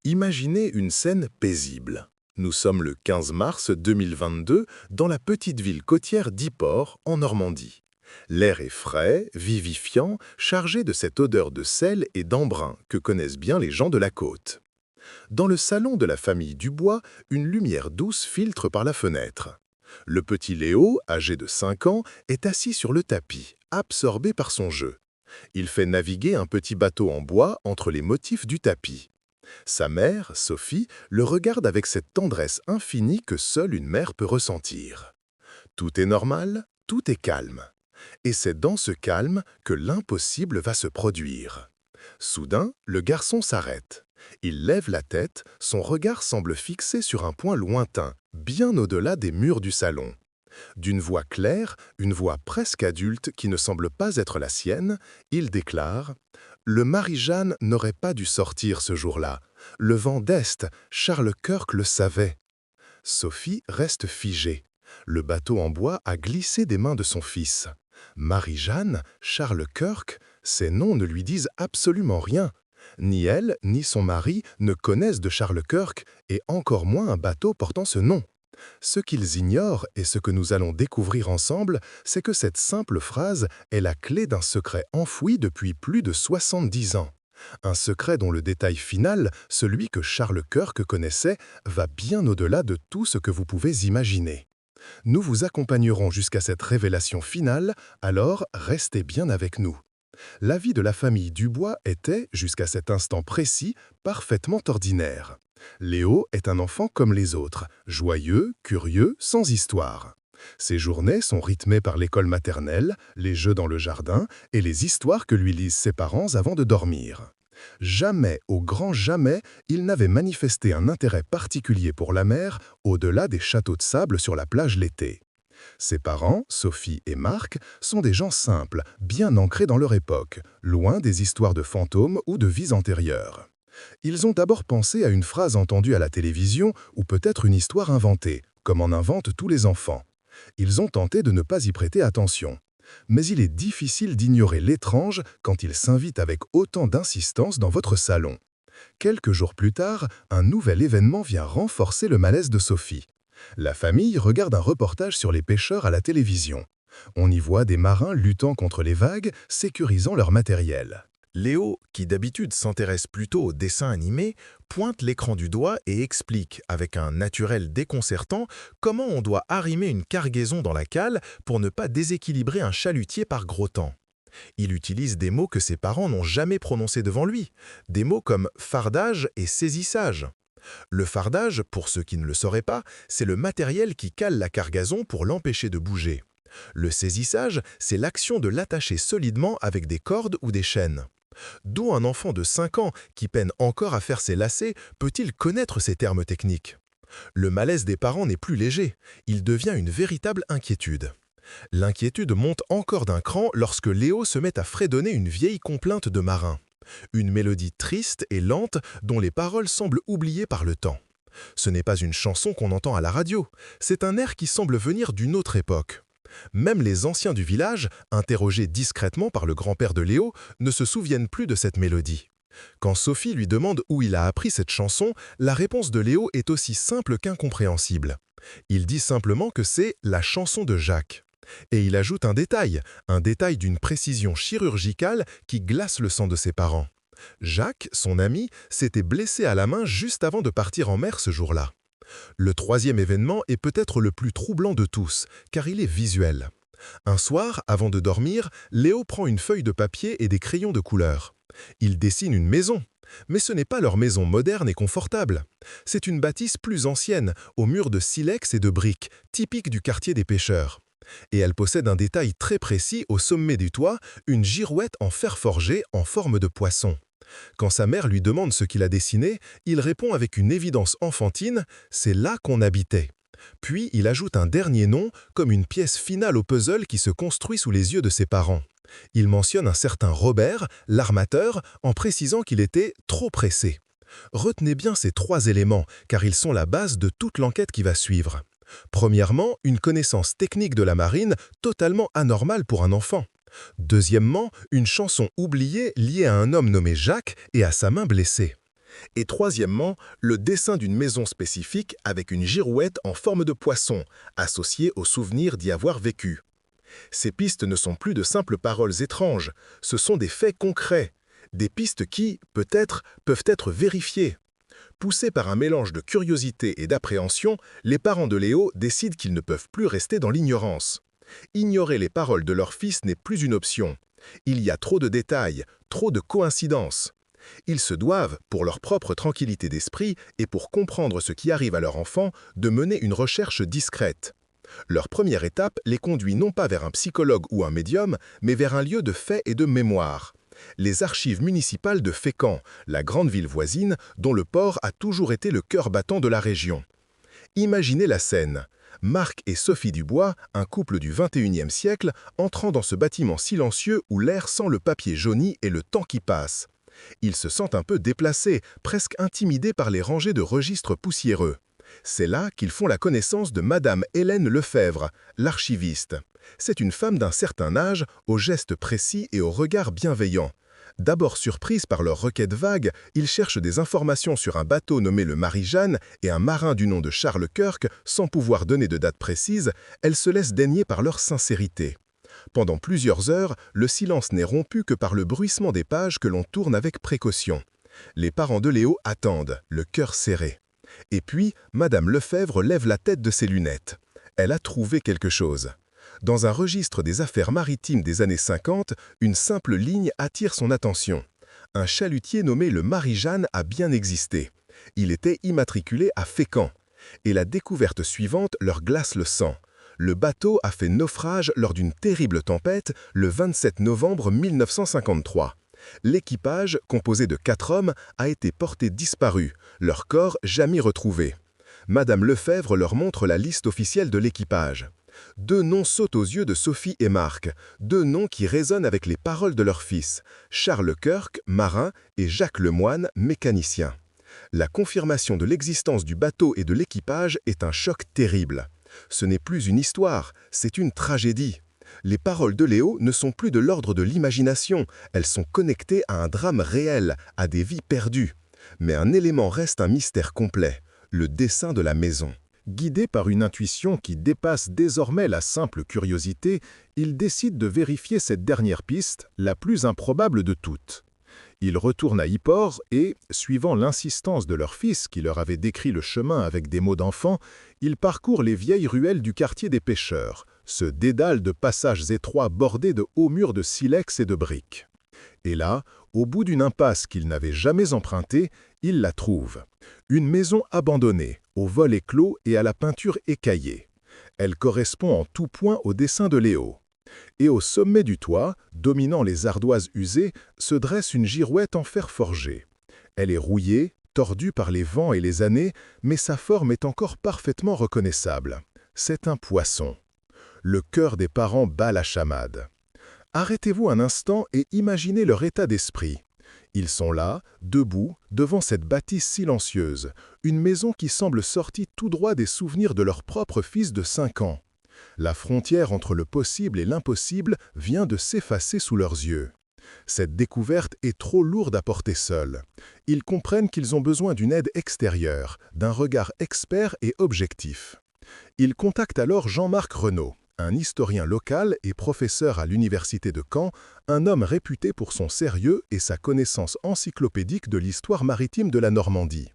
Imaginez une scène paisible. Nous sommes le 15 mars 2022 dans la petite ville côtière d'Yport, en Normandie. L'air est frais, vivifiant, chargé de cette odeur de sel et d'embrun que connaissent bien les gens de la côte. Dans le salon de la famille Dubois, une lumière douce filtre par la fenêtre. Le petit Léo, âgé de 5 ans, est assis sur le tapis, absorbé par son jeu. Il fait naviguer un petit bateau en bois entre les motifs du tapis. Sa mère, Sophie, le regarde avec cette tendresse infinie que seule une mère peut ressentir. Tout est normal, tout est calme. Et c'est dans ce calme que l'impossible va se produire. Soudain, le garçon s'arrête. Il lève la tête, son regard semble fixé sur un point lointain, bien au-delà des murs du salon. D'une voix claire, une voix presque adulte qui ne semble pas être la sienne, il déclare « Le Marie-Jeanne n'aurait pas dû sortir ce jour-là. Le vent d'Est, Charles Kirk le savait. » Sophie reste figée. Le bateau en bois a glissé des mains de son fils. Marie-Jeanne, Charles Kirk, ces noms ne lui disent absolument rien. Ni elle, ni son mari ne connaissent de Charles Kirk, et encore moins un bateau portant ce nom. Ce qu'ils ignorent, et ce que nous allons découvrir ensemble, c'est que cette simple phrase est la clé d'un secret enfoui depuis plus de 70 ans. Un secret dont le détail final, celui que Charles Kirk connaissait, va bien au-delà de tout ce que vous pouvez imaginer. Nous vous accompagnerons jusqu'à cette révélation finale, alors restez bien avec nous. La vie de la famille Dubois était, jusqu'à cet instant précis, parfaitement ordinaire. Léo est un enfant comme les autres, joyeux, curieux, sans histoire. Ses journées sont rythmées par l'école maternelle, les jeux dans le jardin et les histoires que lui lisent ses parents avant de dormir. Jamais, au grand jamais, il n'avait manifesté un intérêt particulier pour la mer au-delà des châteaux de sable sur la plage l'été. Ses parents, Sophie et Marc, sont des gens simples, bien ancrés dans leur époque, loin des histoires de fantômes ou de vies antérieures. Ils ont d'abord pensé à une phrase entendue à la télévision ou peut-être une histoire inventée, comme en inventent tous les enfants. Ils ont tenté de ne pas y prêter attention. Mais il est difficile d'ignorer l'étrange quand il s'invite avec autant d'insistance dans votre salon. Quelques jours plus tard, un nouvel événement vient renforcer le malaise de Sophie. La famille regarde un reportage sur les pêcheurs à la télévision. On y voit des marins luttant contre les vagues, sécurisant leur matériel. Léo, qui d'habitude s'intéresse plutôt aux dessins animés, pointe l'écran du doigt et explique, avec un naturel déconcertant, comment on doit arrimer une cargaison dans la cale pour ne pas déséquilibrer un chalutier par gros temps. Il utilise des mots que ses parents n'ont jamais prononcés devant lui, des mots comme fardage et saisissage. Le fardage, pour ceux qui ne le sauraient pas, c'est le matériel qui cale la cargaison pour l'empêcher de bouger. Le saisissage, c'est l'action de l'attacher solidement avec des cordes ou des chaînes. D'où un enfant de 5 ans qui peine encore à faire ses lacets peut-il connaître ces termes techniques? Le malaise des parents n'est plus léger, il devient une véritable inquiétude. L'inquiétude monte encore d'un cran lorsque Léo se met à fredonner une vieille complainte de marin. Une mélodie triste et lente dont les paroles semblent oubliées par le temps. Ce n'est pas une chanson qu'on entend à la radio, c'est un air qui semble venir d'une autre époque. Même les anciens du village, interrogés discrètement par le grand-père de Léo, ne se souviennent plus de cette mélodie. Quand Sophie lui demande où il a appris cette chanson, la réponse de Léo est aussi simple qu'incompréhensible. Il dit simplement que c'est la chanson de Jacques. Et il ajoute un détail d'une précision chirurgicale qui glace le sang de ses parents. Jacques, son ami, s'était blessé à la main juste avant de partir en mer ce jour-là. Le troisième événement est peut-être le plus troublant de tous, car il est visuel. Un soir, avant de dormir, Léo prend une feuille de papier et des crayons de couleur. Il dessine une maison. Mais ce n'est pas leur maison moderne et confortable. C'est une bâtisse plus ancienne, aux murs de silex et de briques, typique du quartier des pêcheurs. Et elle possède un détail très précis au sommet du toit, une girouette en fer forgé en forme de poisson. Quand sa mère lui demande ce qu'il a dessiné, il répond avec une évidence enfantine « c'est là qu'on habitait ». Puis il ajoute un dernier nom, comme une pièce finale au puzzle qui se construit sous les yeux de ses parents. Il mentionne un certain Robert, l'armateur, en précisant qu'il était trop pressé. Retenez bien ces 3 éléments, car ils sont la base de toute l'enquête qui va suivre. Premièrement, une connaissance technique de la marine totalement anormale pour un enfant. Deuxièmement, une chanson oubliée liée à un homme nommé Jacques et à sa main blessée. Et troisièmement, le dessin d'une maison spécifique avec une girouette en forme de poisson, associée au souvenir d'y avoir vécu. Ces pistes ne sont plus de simples paroles étranges, ce sont des faits concrets, des pistes qui, peut-être, peuvent être vérifiées. Poussés par un mélange de curiosité et d'appréhension, les parents de Léo décident qu'ils ne peuvent plus rester dans l'ignorance. Ignorer les paroles de leur fils n'est plus une option. Il y a trop de détails, trop de coïncidences. Ils se doivent, pour leur propre tranquillité d'esprit et pour comprendre ce qui arrive à leur enfant, de mener une recherche discrète. Leur première étape les conduit non pas vers un psychologue ou un médium, mais vers un lieu de fait et de mémoire. Les archives municipales de Fécamp, la grande ville voisine, dont le port a toujours été le cœur battant de la région. Imaginez la scène. Marc et Sophie Dubois, un couple du XXIe siècle, entrant dans ce bâtiment silencieux où l'air sent le papier jauni et le temps qui passe. Ils se sentent un peu déplacés, presque intimidés par les rangées de registres poussiéreux. C'est là qu'ils font la connaissance de Madame Hélène Lefebvre, l'archiviste. C'est une femme d'un certain âge, aux gestes précis et au regard bienveillant. D'abord surprise par leurs requêtes vagues, ils cherchent des informations sur un bateau nommé le Marie-Jeanne et un marin du nom de Charles Kirk, sans pouvoir donner de date précise, elles se laissent dénier par leur sincérité. Pendant plusieurs heures, le silence n'est rompu que par le bruissement des pages que l'on tourne avec précaution. Les parents de Léo attendent, le cœur serré. Et puis, Madame Lefebvre lève la tête de ses lunettes. Elle a trouvé quelque chose. Dans un registre des affaires maritimes des années 50, une simple ligne attire son attention. Un chalutier nommé le Marie-Jeanne a bien existé. Il était immatriculé à Fécamp. Et la découverte suivante leur glace le sang. Le bateau a fait naufrage lors d'une terrible tempête le 27 novembre 1953. L'équipage, composé de 4 hommes, a été porté disparu, leur corps jamais retrouvé. Madame Lefebvre leur montre la liste officielle de l'équipage. 2 noms sautent aux yeux de Sophie et Marc, 2 noms qui résonnent avec les paroles de leur fils, Charles Kirk, marin, et Jacques Lemoine, mécanicien. La confirmation de l'existence du bateau et de l'équipage est un choc terrible. Ce n'est plus une histoire, c'est une tragédie. Les paroles de Léo ne sont plus de l'ordre de l'imagination, elles sont connectées à un drame réel, à des vies perdues. Mais un élément reste un mystère complet, le dessin de la maison. Guidé par une intuition qui dépasse désormais la simple curiosité, ils décident de vérifier cette dernière piste, la plus improbable de toutes. Ils retournent à Yport et, suivant l'insistance de leur fils qui leur avait décrit le chemin avec des mots d'enfant, ils parcourent les vieilles ruelles du quartier des pêcheurs, ce dédale de passages étroits bordés de hauts murs de silex et de briques. Et là, au bout d'une impasse qu'ils n'avaient jamais empruntée, ils la trouvent. Une maison abandonnée, aux volets clos et à la peinture écaillée. Elle correspond en tout point au dessin de Léo. Et au sommet du toit, dominant les ardoises usées, se dresse une girouette en fer forgé. Elle est rouillée, tordue par les vents et les années, mais sa forme est encore parfaitement reconnaissable. C'est un poisson. Le cœur des parents bat la chamade. Arrêtez-vous un instant et imaginez leur état d'esprit. Ils sont là, debout, devant cette bâtisse silencieuse, une maison qui semble sortie tout droit des souvenirs de leur propre fils de 5 ans. La frontière entre le possible et l'impossible vient de s'effacer sous leurs yeux. Cette découverte est trop lourde à porter seule. Ils comprennent qu'ils ont besoin d'une aide extérieure, d'un regard expert et objectif. Ils contactent alors Jean-Marc Renaud, un historien local et professeur à l'université de Caen, un homme réputé pour son sérieux et sa connaissance encyclopédique de l'histoire maritime de la Normandie.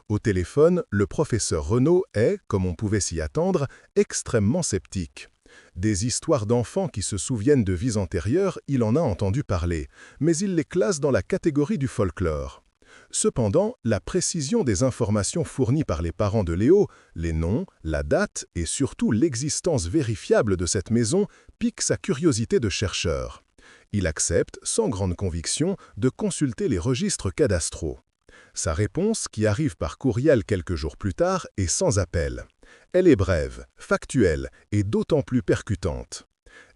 Au téléphone, le professeur Renaud est, comme on pouvait s'y attendre, extrêmement sceptique. Des histoires d'enfants qui se souviennent de vies antérieures, il en a entendu parler, mais il les classe dans la catégorie du folklore. Cependant, la précision des informations fournies par les parents de Léo, les noms, la date et surtout l'existence vérifiable de cette maison pique sa curiosité de chercheur. Il accepte, sans grande conviction, de consulter les registres cadastraux. Sa réponse, qui arrive par courriel quelques jours plus tard, est sans appel. Elle est brève, factuelle et d'autant plus percutante.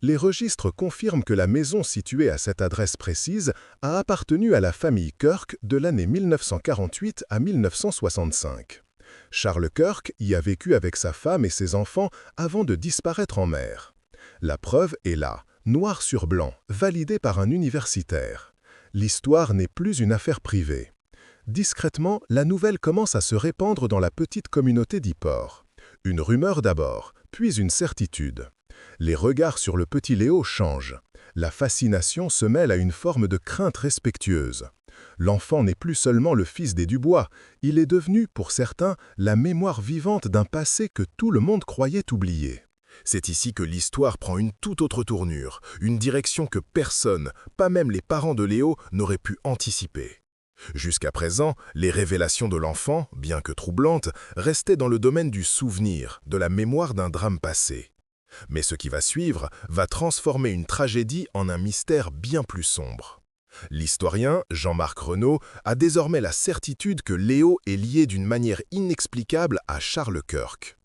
Les registres confirment que la maison située à cette adresse précise a appartenu à la famille Kirk de l'année 1948 à 1965. Charles Kirk y a vécu avec sa femme et ses enfants avant de disparaître en mer. La preuve est là, noir sur blanc, validée par un universitaire. L'histoire n'est plus une affaire privée. Discrètement, la nouvelle commence à se répandre dans la petite communauté d'Yport. Une rumeur d'abord, puis une certitude. Les regards sur le petit Léo changent. La fascination se mêle à une forme de crainte respectueuse. L'enfant n'est plus seulement le fils des Dubois, il est devenu, pour certains, la mémoire vivante d'un passé que tout le monde croyait oublié. C'est ici que l'histoire prend une toute autre tournure, une direction que personne, pas même les parents de Léo, n'aurait pu anticiper. Jusqu'à présent, les révélations de l'enfant, bien que troublantes, restaient dans le domaine du souvenir, de la mémoire d'un drame passé. Mais ce qui va suivre va transformer une tragédie en un mystère bien plus sombre. L'historien, Jean-Marc Renaud, a désormais la certitude que Léo est lié d'une manière inexplicable à Charles Kirk.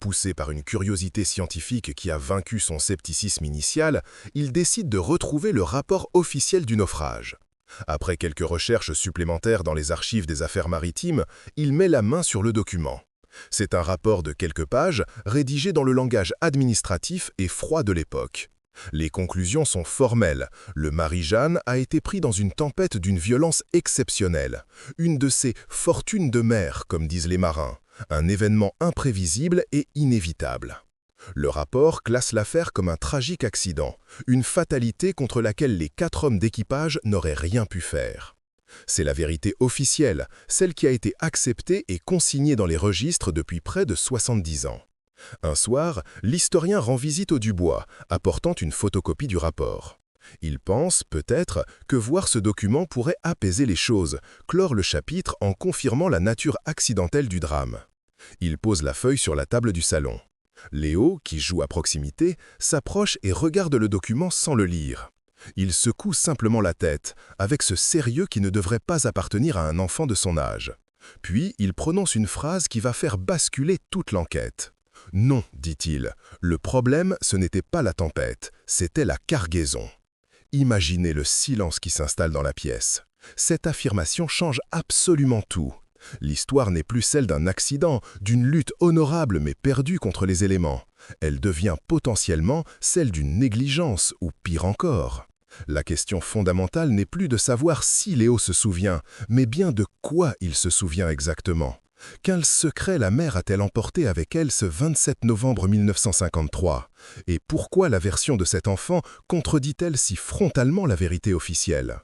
Poussé par une curiosité scientifique qui a vaincu son scepticisme initial, il décide de retrouver le rapport officiel du naufrage. Après quelques recherches supplémentaires dans les archives des affaires maritimes, il met la main sur le document. C'est un rapport de quelques pages, rédigé dans le langage administratif et froid de l'époque. Les conclusions sont formelles. Le Marie-Jeanne a été pris dans une tempête d'une violence exceptionnelle. Une de ces « fortunes de mer », comme disent les marins. Un événement imprévisible et inévitable. Le rapport classe l'affaire comme un tragique accident, une fatalité contre laquelle les 4 hommes d'équipage n'auraient rien pu faire. C'est la vérité officielle, celle qui a été acceptée et consignée dans les registres depuis près de 70 ans. Un soir, l'historien rend visite aux Dubois, apportant une photocopie du rapport. Il pense, peut-être, que voir ce document pourrait apaiser les choses, clore le chapitre en confirmant la nature accidentelle du drame. Il pose la feuille sur la table du salon. Léo, qui joue à proximité, s'approche et regarde le document sans le lire. Il secoue simplement la tête, avec ce sérieux qui ne devrait pas appartenir à un enfant de son âge. Puis, il prononce une phrase qui va faire basculer toute l'enquête. « Non, dit-il, le problème, ce n'était pas la tempête, c'était la cargaison. » Imaginez le silence qui s'installe dans la pièce. Cette affirmation change absolument tout. L'histoire n'est plus celle d'un accident, d'une lutte honorable mais perdue contre les éléments. Elle devient potentiellement celle d'une négligence, ou pire encore. La question fondamentale n'est plus de savoir si Léo se souvient, mais bien de quoi il se souvient exactement. Quel secret la mère a-t-elle emporté avec elle ce 27 novembre 1953? Et pourquoi la version de cet enfant contredit-elle si frontalement la vérité officielle?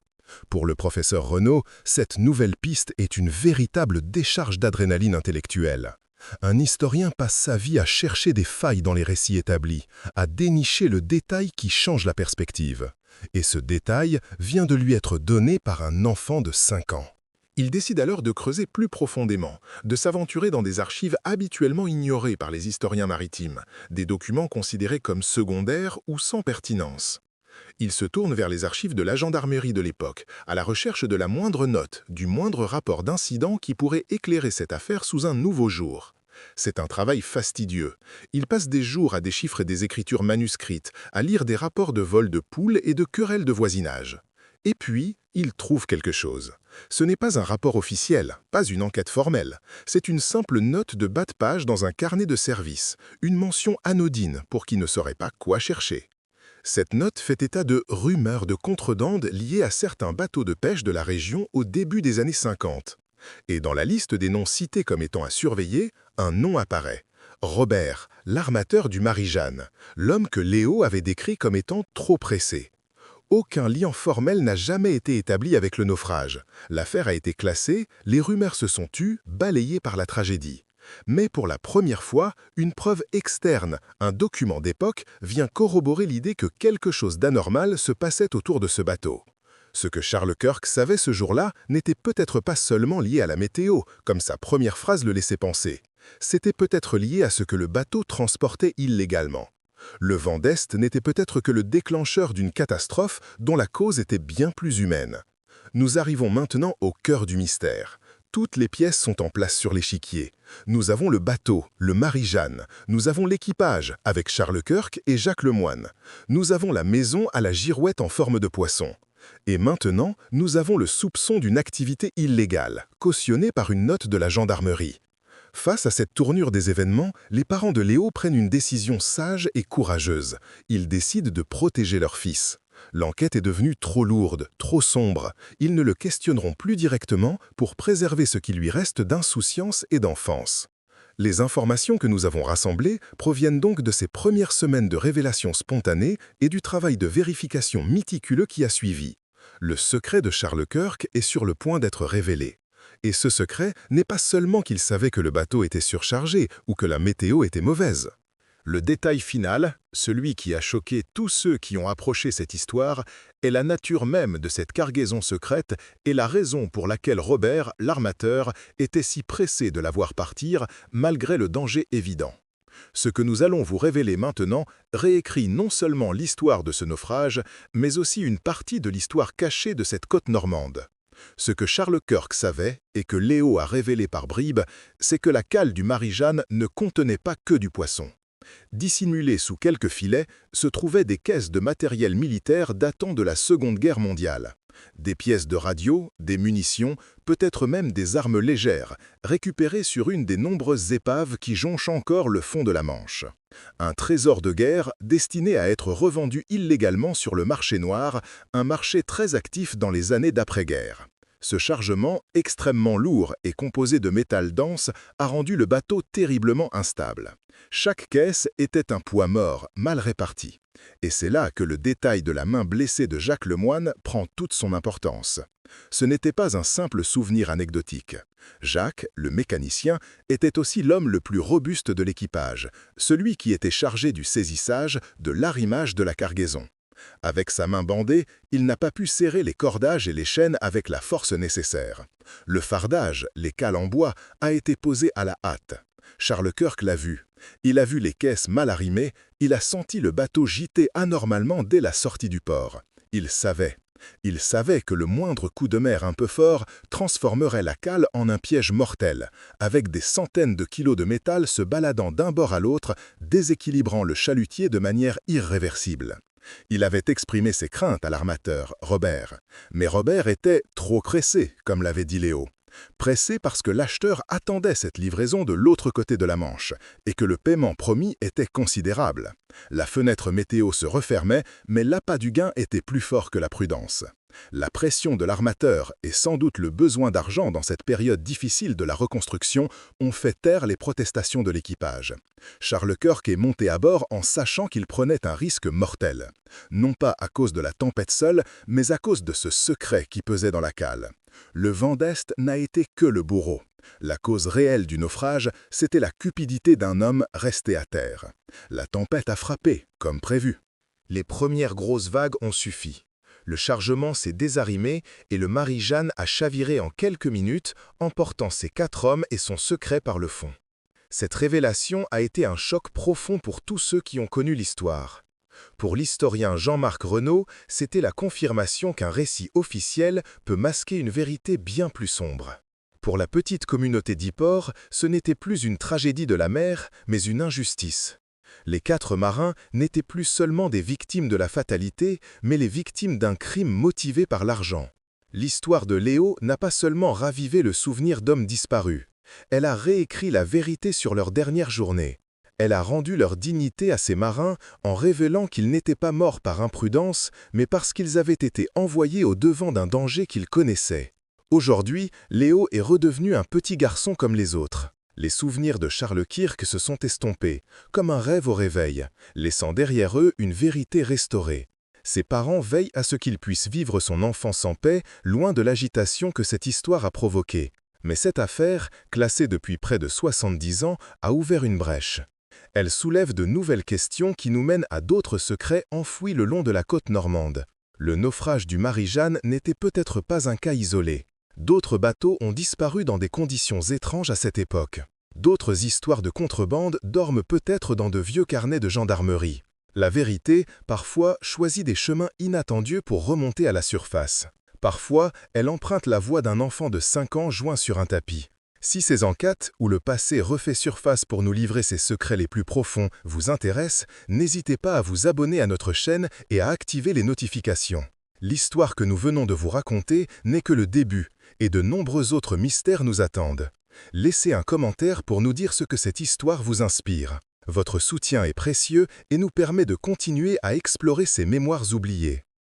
Pour le professeur Renaud, cette nouvelle piste est une véritable décharge d'adrénaline intellectuelle. Un historien passe sa vie à chercher des failles dans les récits établis, à dénicher le détail qui change la perspective. Et ce détail vient de lui être donné par un enfant de 5 ans. Il décide alors de creuser plus profondément, de s'aventurer dans des archives habituellement ignorées par les historiens maritimes, des documents considérés comme secondaires ou sans pertinence. Il se tourne vers les archives de la gendarmerie de l'époque, à la recherche de la moindre note, du moindre rapport d'incident qui pourrait éclairer cette affaire sous un nouveau jour. C'est un travail fastidieux. Il passe des jours à déchiffrer des écritures manuscrites, à lire des rapports de vol de poules et de querelles de voisinage. Et puis, il trouve quelque chose. Ce n'est pas un rapport officiel, pas une enquête formelle. C'est une simple note de bas de page dans un carnet de service, une mention anodine pour qui ne saurait pas quoi chercher. Cette note fait état de rumeurs de contrebande liées à certains bateaux de pêche de la région au début des années 50. Et dans la liste des noms cités comme étant à surveiller, un nom apparaît. Robert, l'armateur du Marie-Jeanne, l'homme que Léo avait décrit comme étant trop pressé. Aucun lien formel n'a jamais été établi avec le naufrage. L'affaire a été classée, les rumeurs se sont tues, balayées par la tragédie. Mais pour la première fois, une preuve externe, un document d'époque, vient corroborer l'idée que quelque chose d'anormal se passait autour de ce bateau. Ce que Charles Kirk savait ce jour-là n'était peut-être pas seulement lié à la météo, comme sa première phrase le laissait penser. C'était peut-être lié à ce que le bateau transportait illégalement. Le vent d'Est n'était peut-être que le déclencheur d'une catastrophe dont la cause était bien plus humaine. Nous arrivons maintenant au cœur du mystère. Toutes les pièces sont en place sur l'échiquier. Nous avons le bateau, le Marie-Jeanne. Nous avons l'équipage, avec Charles Kirk et Jacques Lemoine. Nous avons la maison à la girouette en forme de poisson. Et maintenant, nous avons le soupçon d'une activité illégale, cautionnée par une note de la gendarmerie. Face à cette tournure des événements, les parents de Léo prennent une décision sage et courageuse. Ils décident de protéger leur fils. L'enquête est devenue trop lourde, trop sombre. Ils ne le questionneront plus directement pour préserver ce qui lui reste d'insouciance et d'enfance. Les informations que nous avons rassemblées proviennent donc de ces premières semaines de révélation spontanée et du travail de vérification méticuleux qui a suivi. Le secret de Charles Kirk est sur le point d'être révélé. Et ce secret n'est pas seulement qu'il savait que le bateau était surchargé ou que la météo était mauvaise. Le détail final, celui qui a choqué tous ceux qui ont approché cette histoire, est la nature même de cette cargaison secrète et la raison pour laquelle Robert, l'armateur, était si pressé de la voir partir malgré le danger évident. Ce que nous allons vous révéler maintenant réécrit non seulement l'histoire de ce naufrage, mais aussi une partie de l'histoire cachée de cette côte normande. Ce que Charles Kirk savait, et que Léo a révélé par bribes, c'est que la cale du Marie-Jeanne ne contenait pas que du poisson. Dissimulées sous quelques filets se trouvaient des caisses de matériel militaire datant de la Seconde Guerre mondiale. Des pièces de radio, des munitions, peut-être même des armes légères, récupérées sur une des nombreuses épaves qui jonchent encore le fond de la Manche. Un trésor de guerre destiné à être revendu illégalement sur le marché noir, un marché très actif dans les années d'après-guerre. Ce chargement, extrêmement lourd et composé de métal dense, a rendu le bateau terriblement instable. Chaque caisse était un poids mort, mal réparti. Et c'est là que le détail de la main blessée de Jacques Lemoine prend toute son importance. Ce n'était pas un simple souvenir anecdotique. Jacques, le mécanicien, était aussi l'homme le plus robuste de l'équipage, celui qui était chargé du saisissage, de l'arrimage de la cargaison. Avec sa main bandée, il n'a pas pu serrer les cordages et les chaînes avec la force nécessaire. Le fardage, les cales en bois, a été posé à la hâte. Charles Kirk l'a vu. Il a vu les caisses mal arrimées, il a senti le bateau gîter anormalement dès la sortie du port. Il savait. Il savait que le moindre coup de mer un peu fort transformerait la cale en un piège mortel, avec des centaines de kilos de métal se baladant d'un bord à l'autre, déséquilibrant le chalutier de manière irréversible. Il avait exprimé ses craintes à l'armateur, Robert. Mais Robert était trop pressé, comme l'avait dit Léo. Pressé parce que l'acheteur attendait cette livraison de l'autre côté de la Manche, et que le paiement promis était considérable. La fenêtre météo se refermait, mais l'appât du gain était plus fort que la prudence. La pression de l'armateur et sans doute le besoin d'argent dans cette période difficile de la reconstruction ont fait taire les protestations de l'équipage. Charles Kirk est monté à bord en sachant qu'il prenait un risque mortel. Non pas à cause de la tempête seule, mais à cause de ce secret qui pesait dans la cale. Le vent d'Est n'a été que le bourreau. La cause réelle du naufrage, c'était la cupidité d'un homme resté à terre. La tempête a frappé, comme prévu. Les premières grosses vagues ont suffi. Le chargement s'est désarrimé et le Marie-Jeanne a chaviré en quelques minutes, emportant ses 4 hommes et son secret par le fond. Cette révélation a été un choc profond pour tous ceux qui ont connu l'histoire. Pour l'historien Jean-Marc Renaud, c'était la confirmation qu'un récit officiel peut masquer une vérité bien plus sombre. Pour la petite communauté d'Yport, ce n'était plus une tragédie de la mer, mais une injustice. Les 4 marins n'étaient plus seulement des victimes de la fatalité, mais les victimes d'un crime motivé par l'argent. L'histoire de Léo n'a pas seulement ravivé le souvenir d'hommes disparus, elle a réécrit la vérité sur leur dernière journée. Elle a rendu leur dignité à ces marins en révélant qu'ils n'étaient pas morts par imprudence, mais parce qu'ils avaient été envoyés au devant d'un danger qu'ils connaissaient. Aujourd'hui, Léo est redevenu un petit garçon comme les autres. Les souvenirs de Charles Kirk se sont estompés, comme un rêve au réveil, laissant derrière eux une vérité restaurée. Ses parents veillent à ce qu'il puisse vivre son enfance en paix, loin de l'agitation que cette histoire a provoquée. Mais cette affaire, classée depuis près de 70 ans, a ouvert une brèche. Elle soulève de nouvelles questions qui nous mènent à d'autres secrets enfouis le long de la côte normande. Le naufrage du Marie-Jeanne n'était peut-être pas un cas isolé. D'autres bateaux ont disparu dans des conditions étranges à cette époque. D'autres histoires de contrebande dorment peut-être dans de vieux carnets de gendarmerie. La vérité, parfois, choisit des chemins inattendus pour remonter à la surface. Parfois, elle emprunte la voie d'un enfant de 5 ans joint sur un tapis. Si ces enquêtes, où le passé refait surface pour nous livrer ses secrets les plus profonds, vous intéressent, n'hésitez pas à vous abonner à notre chaîne et à activer les notifications. L'histoire que nous venons de vous raconter n'est que le début, et de nombreux autres mystères nous attendent. Laissez un commentaire pour nous dire ce que cette histoire vous inspire. Votre soutien est précieux et nous permet de continuer à explorer ces mémoires oubliées.